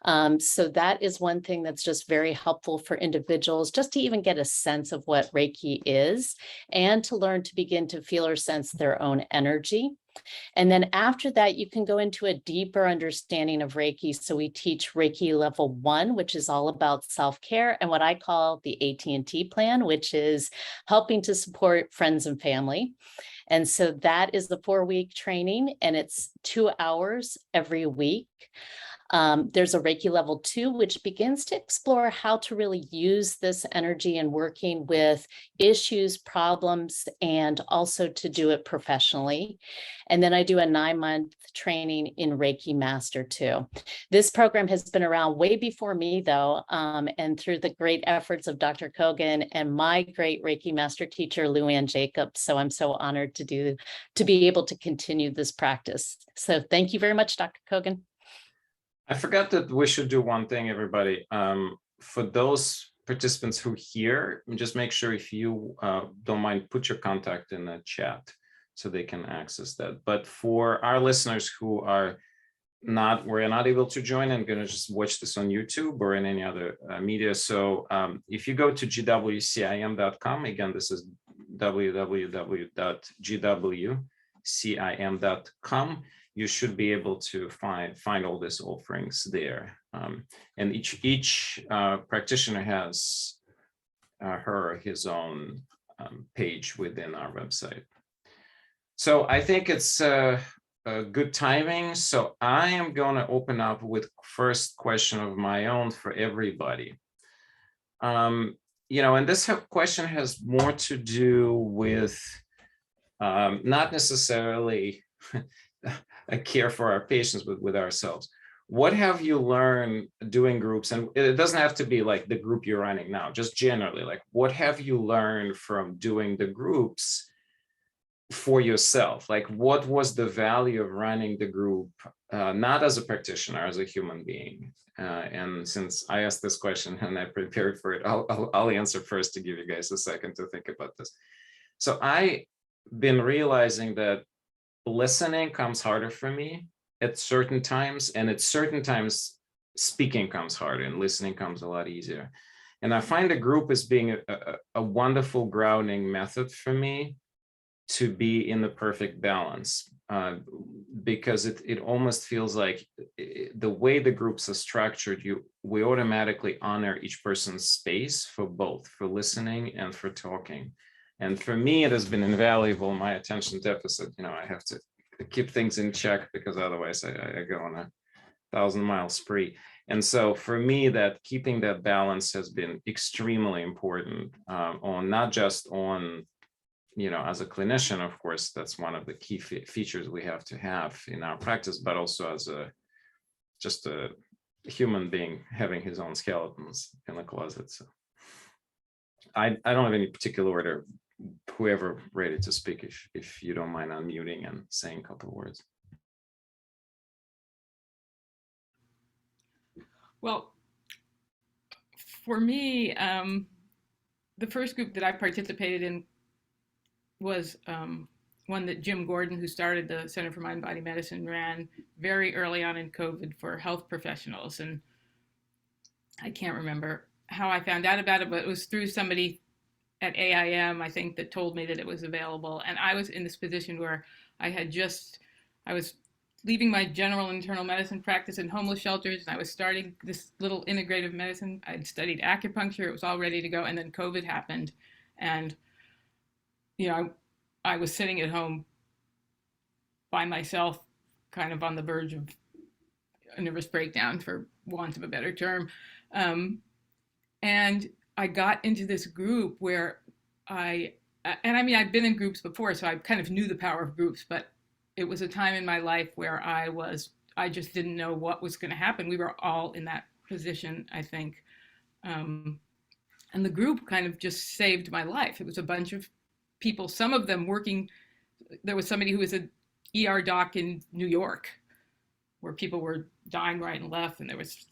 So that is one thing that's just very helpful for individuals, just to even get a sense of what Reiki is and to learn to begin to feel or sense their own energy. And then after that, you can go into a deeper understanding of Reiki. So we teach Reiki level 1, which is all about self-care, and what I call the AT&T plan, which is helping to support friends and family. And so that is the 4-week training, and it's 2 hours every week. There's a Reiki level 2, which begins to explore how to really use this energy in working with issues, problems, and also to do it professionally. And then I do a 9-month training in Reiki Master 2. This program has been around way before me, though, and through the great efforts of Dr. Kogan and my great Reiki Master teacher, Luann Jacobs. So I'm so honored to be able to continue this practice. So thank you very much, Dr. Kogan. I forgot that we should do one thing, everybody. For those participants who hear, just make sure, if you don't mind, put your contact in the chat so they can access that. But for our listeners who were not able to join and going to just watch this on YouTube or in any other media. So if you go to GWCIM.com, again, this is www.gwcim.com. You should be able to find all these offerings there. And each practitioner has his own page within our website. So I think it's a good timing. So I am going to open up with first question of my own for everybody. And this question has more to do with not necessarily a care for our patients, but with ourselves. What have you learned doing groups? And it doesn't have to be like the group you're running now, just generally, like what have you learned from doing the groups for yourself. Like, what was the value of running the group, not as a practitioner, as a human being? And since I asked this question and I prepared for it, I'll answer first to give you guys a second to think about this. So I've been realizing that listening comes harder for me at certain times, and at certain times speaking comes harder and listening comes a lot easier. And I find a group as being a wonderful grounding method for me to be in the perfect balance, because it almost feels like the way the groups are structured, we automatically honor each person's space for both, for listening and for talking. And for me, it has been invaluable, my attention deficit. I have to keep things in check, because otherwise I go on a 1,000-mile spree. And so for me, that keeping that balance has been extremely important, on not just on, as a clinician, of course, that's one of the key features we have to have in our practice, but also as just a human being having his own skeletons in the closet. So I don't have any particular order. Whoever ready to speak, if you don't mind unmuting and saying a couple of words. Well, for me, the first group that I participated in was one that Jim Gordon, who started the Center for Mind Body Medicine, ran very early on in COVID for health professionals. And I can't remember how I found out about it, but it was through somebody at AIM, I think, that told me that it was available. And I was in this position where I was leaving my general internal medicine practice in homeless shelters, and I was starting this little integrative medicine. I'd studied acupuncture, it was all ready to go, and then COVID happened. And, I was sitting at home by myself, kind of on the verge of a nervous breakdown, for want of a better term. And I got into this group where I'd been in groups before, so I kind of knew the power of groups, but it was a time in my life where I just didn't know what was going to happen. We were all in that position, I think. And the group kind of just saved my life. It was a bunch of people, some of them working. There was somebody who was an ER doc in New York, where people were dying right and left. And there was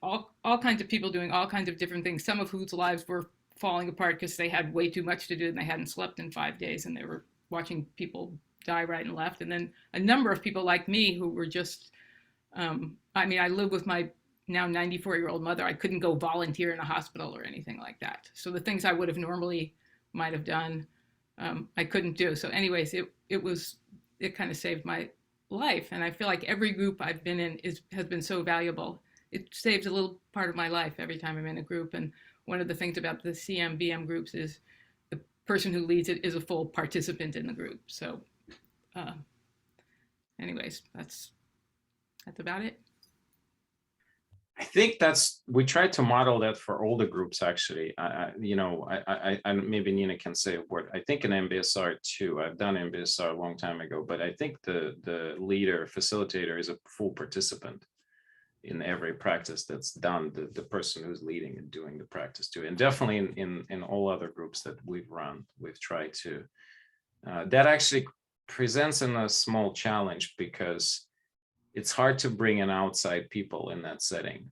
all kinds of people doing all kinds of different things, some of whose lives were falling apart because they had way too much to do and they hadn't slept in 5 days, and they were watching people die right and left. And then a number of people like me who were just, I live with my now 94-year-old mother. I couldn't go volunteer in a hospital or anything like that. So the things I would have normally might have done, I couldn't do. So anyways, it kind of saved my life. And I feel like every group I've been in has been so valuable. It saves a little part of my life every time I'm in a group. And one of the things about the CMBM groups is the person who leads it is a full participant in the group. So anyways, that's about it. I think we tried to model that for all the groups, actually. I maybe Nina can say a word. I think in MBSR too, I've done MBSR a long time ago, but I think the leader, facilitator is a full participant in every practice that's done, the person who's leading and doing the practice too. And definitely in all other groups that we've run, we've tried to, that actually presents in a small challenge, because it's hard to bring in outside people in that setting,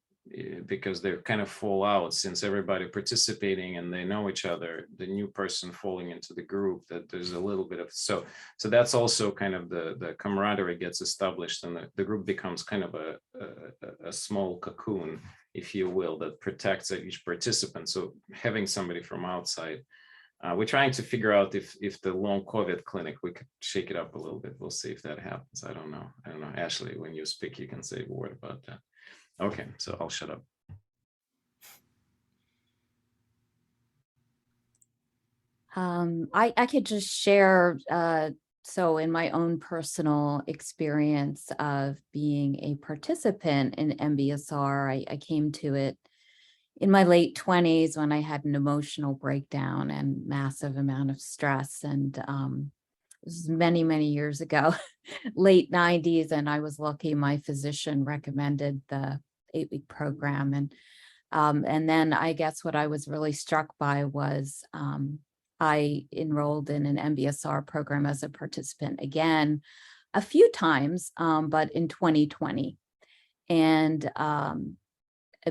because they're kind of fall out, since everybody participating and they know each other, the new person falling into the group, that there's a little bit of, so that's also kind of the camaraderie gets established, and the group becomes kind of a small cocoon, if you will, that protects each participant. So having somebody from outside, we're trying to figure out if the long COVID clinic, we could shake it up a little bit. We'll see if that happens. I don't know. Ashley, when you speak, you can say a word about that. Okay, so I'll shut up. I could just share, so in my own personal experience of being a participant in MBSR, I came to it in my late 20s when I had an emotional breakdown and massive amount of stress. And this is many, many years ago, late 90s. And I was lucky my physician recommended the 8-week program. And then I guess what I was really struck by was I enrolled in an MBSR program as a participant again a few times, but in 2020. And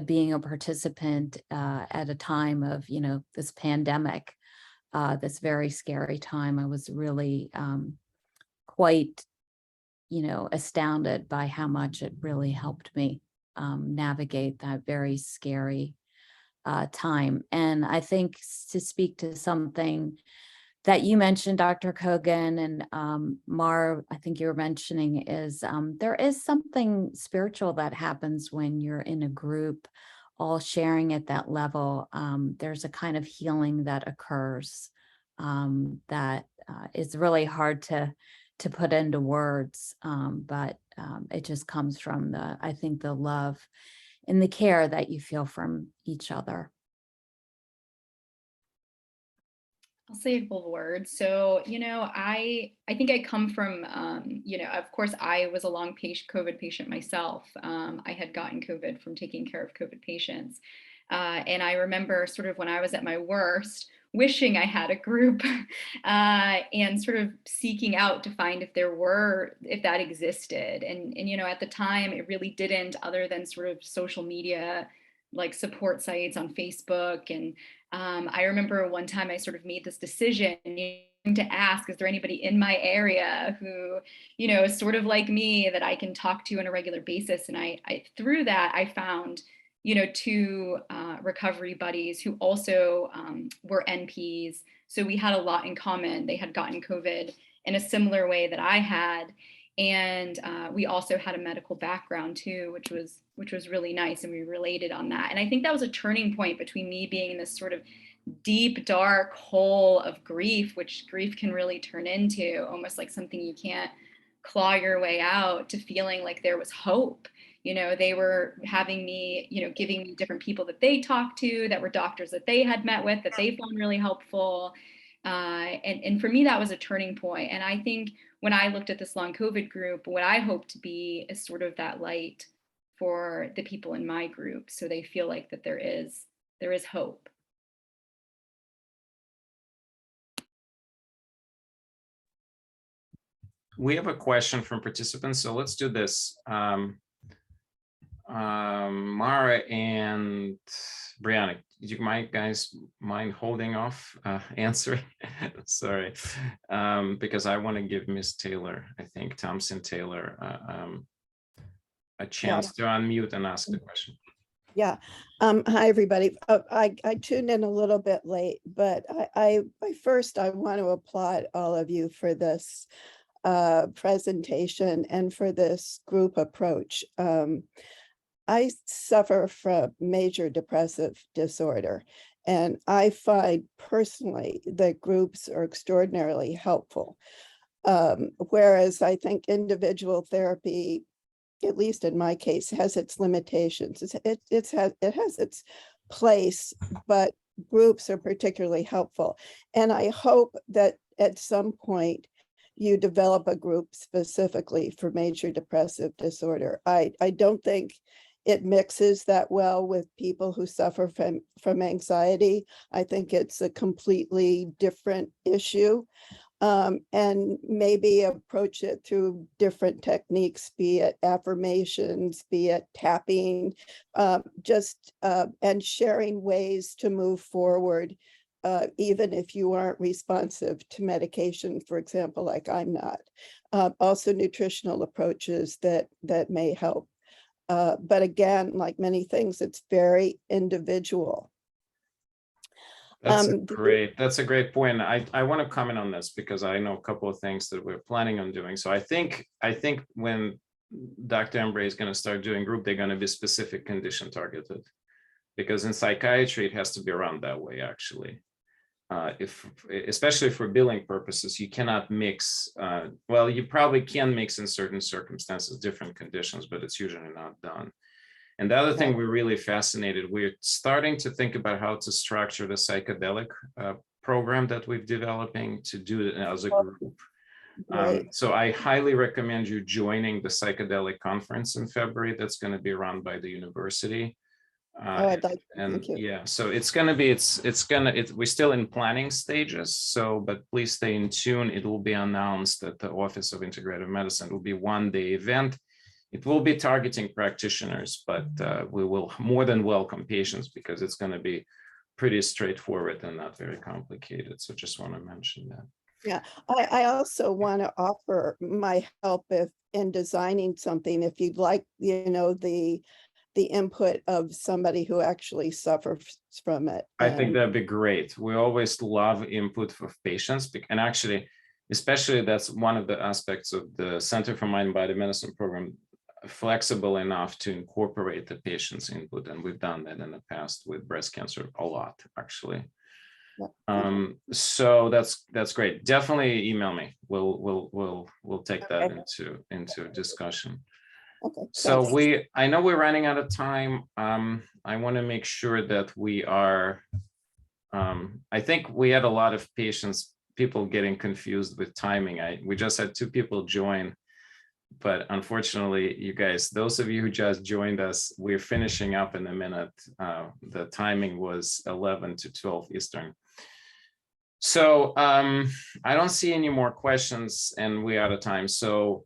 being a participant at a time of, this pandemic, this very scary time, I was really quite, astounded by how much it really helped me navigate that very scary time. And I think to speak to something that you mentioned, Dr. Kogan, and Mar, I think you were mentioning, is there is something spiritual that happens when you're in a group all sharing at that level. There's a kind of healing that occurs that is really hard to put into words, but it just comes from I think the love and the care that you feel from each other. I'll say a couple of words. So, I think I come from, of course, I was a long COVID patient myself. I had gotten COVID from taking care of COVID patients. And I remember sort of when I was at my worst, wishing I had a group and sort of seeking out to find if that existed. And at the time, it really didn't, other than sort of social media, like support sites on Facebook. And I remember one time I sort of made this decision to ask, is there anybody in my area who, is sort of like me that I can talk to on a regular basis? And I through that, I found, two recovery buddies who also were NPs. So we had a lot in common. They had gotten COVID in a similar way that I had. And we also had a medical background too, which was really nice, and we related on that. And I think that was a turning point between me being in this sort of deep, dark hole of grief, which grief can really turn into almost like something you can't claw your way out, to feeling like there was hope. They were having me, giving me different people that they talked to, that were doctors that they had met with, that they found really helpful. And for me, that was a turning point. And I think when I looked at this long COVID group, what I hope to be is sort of that light for the people in my group, so they feel like that there is hope. We have a question from participants, so let's do this. Mara and Brianna, do you guys mind holding off answering? Sorry, because I want to give Miss Taylor, I think Thompson Taylor, a chance to unmute and ask the question. Yeah. Hi, everybody. I tuned in a little bit late, but I first want to applaud all of you for this presentation and for this group approach. I suffer from major depressive disorder, and I find personally that groups are extraordinarily helpful. Whereas I think individual therapy, at least in my case, has its limitations. It has its place, but groups are particularly helpful. And I hope that at some point you develop a group specifically for major depressive disorder. I don't think it mixes that well with people who suffer from anxiety. I think it's a completely different issue. And maybe approach it through different techniques, be it affirmations, be it tapping, and sharing ways to move forward, even if you aren't responsive to medication, for example, like I'm not. Also nutritional approaches that may help. But again, like many things, it's very individual. That's a great point. I want to comment on this because I know a couple of things that we're planning on doing. So I think when Dr. Embray is going to start doing group, they're going to be specific condition targeted, because in psychiatry, it has to be around that way, actually. Especially for billing purposes, you cannot mix, well, you probably can mix in certain circumstances, different conditions, but it's usually not done. And the other thing we're really fascinated, we're starting to think about how to structure the psychedelic program that we're developing to do it as a group. So I highly recommend you joining the psychedelic conference in February that's going to be run by the university. Oh, I'd like, And thank you. yeah, so we're still in planning stages. So, but please stay in tune. It will be announced at the Office of Integrative Medicine. It will be one-day event. It will be targeting practitioners, but we will more than welcome patients because it's going to be pretty straightforward and not very complicated. So just want to mention that. Yeah, I also want to offer my help in designing something, if you'd like, the input of somebody who actually suffers from it. I think And that'd be great. We always love input for patients, and actually, especially that's one of the aspects of the Center for Mind and Body Medicine program, flexible enough to incorporate the patient's input, and we've done that in the past with breast cancer a lot, actually. So that's great. Definitely email me. We'll take that into discussion. okay, So thanks. I know we're running out of time. I want to make sure that we are, I think we had a lot of people getting confused with timing. We just had 2 people join, but unfortunately, you guys, those of you who just joined us, we're finishing up in a minute. The timing was 11 to 12 Eastern. So I don't see any more questions and we're out of time. So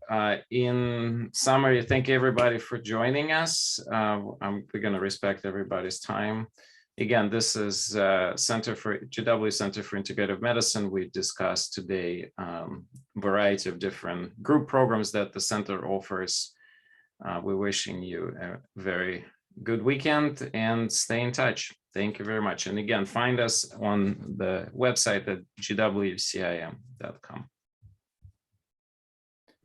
in summary, thank you everybody for joining us. We're going to respect everybody's time. Again, this is GW Center for Integrative Medicine. We discussed today a variety of different group programs that the center offers. We're wishing you a very good weekend and stay in touch. Thank you very much. And again, find us on the website at gwcim.com.